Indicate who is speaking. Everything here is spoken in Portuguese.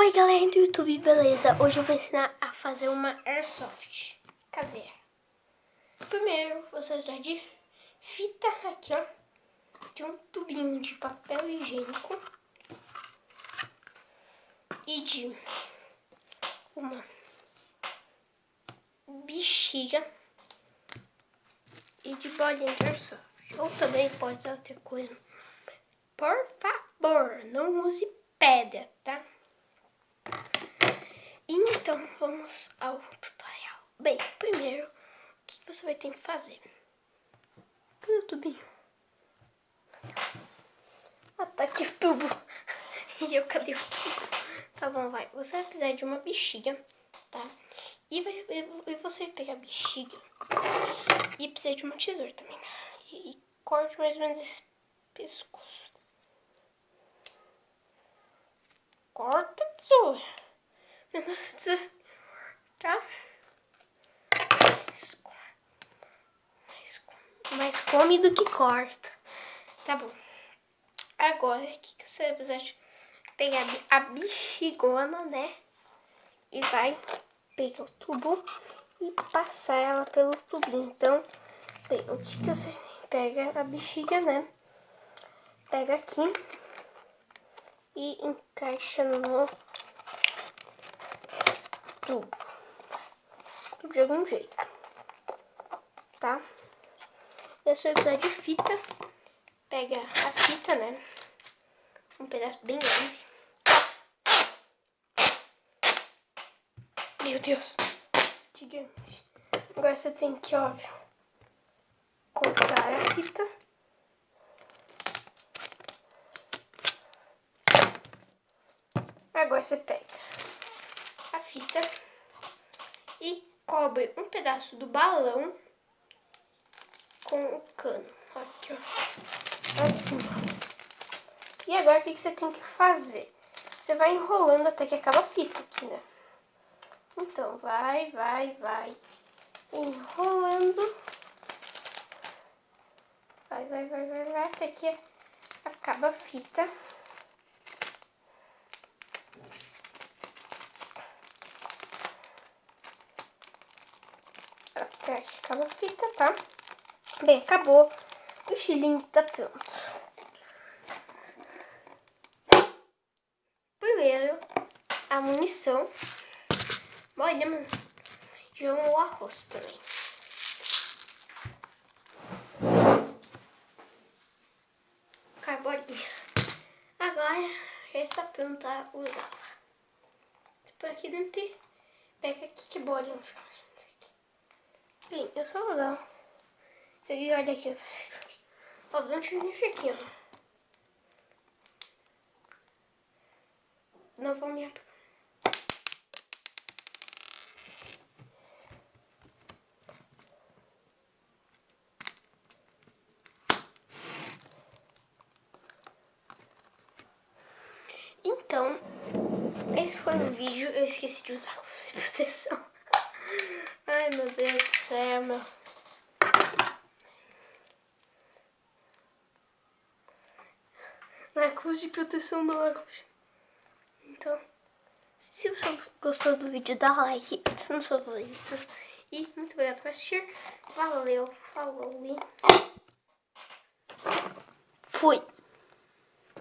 Speaker 1: Oi galera do YouTube, beleza? Hoje eu vou ensinar a fazer uma airsoft caseira. Primeiro, você precisa de fita aqui, ó, de um tubinho de papel higiênico e de uma bexiga e de bolinha de airsoft. Ou também pode usar outra coisa. Por favor, não use pedra, tá? Então, vamos ao tutorial. Bem, primeiro, o que você vai ter que fazer? Cadê o tubinho? Ah, tá aqui o tubo. E eu, cadê o tubo? Tá bom, vai. Você vai precisar de uma bexiga, tá? E você vai pegar a bexiga e precisa de uma tesoura também. E corte mais ou menos esse pescoço. Corta, tesoura. Nossa, tesoura. Tá? Mais come do que corta. Tá bom. Agora, o que você vai precisar de pegar a bexigona, né? E vai pegar o tubo e passar ela pelo tubinho. Então, bem, o que você pega a bexiga, né? Pega aqui e encaixa no tubo. De algum jeito. Tá? Você vai precisar de fita. Pega a fita, né? Um pedaço bem grande. Meu Deus, gigante. Agora você tem que, óbvio, cortar a fita. Agora você pega a fita e cobre um pedaço do balão com o cano. Aqui, ó. Assim. E agora o que você tem que fazer? Você vai enrolando até que acaba a fita aqui, né? Então, vai. Enrolando. Vai, até que acaba a fita. Até que acaba a fita, tá? Bem, acabou. O estilingue tá pronto. Primeiro, a munição. Olha, mano. Já o arroz também. Carbolinha. Agora, já está pronto a usá-la. Você põe aqui dentro e pega aqui que bolinha fica mais ou menos aqui. Bem, eu só vou dar. E olha aqui. Ó, dá um tirinho aqui, ó. Não vou me apagar. Então, esse foi o vídeo. Eu esqueci de usar a proteção. Ai, meu Deus do céu, meu. Não é cruz de proteção, não é cruz. Então, se você gostou do vídeo, dá like nos favoritos. E muito obrigado por assistir. Valeu, falou e fui.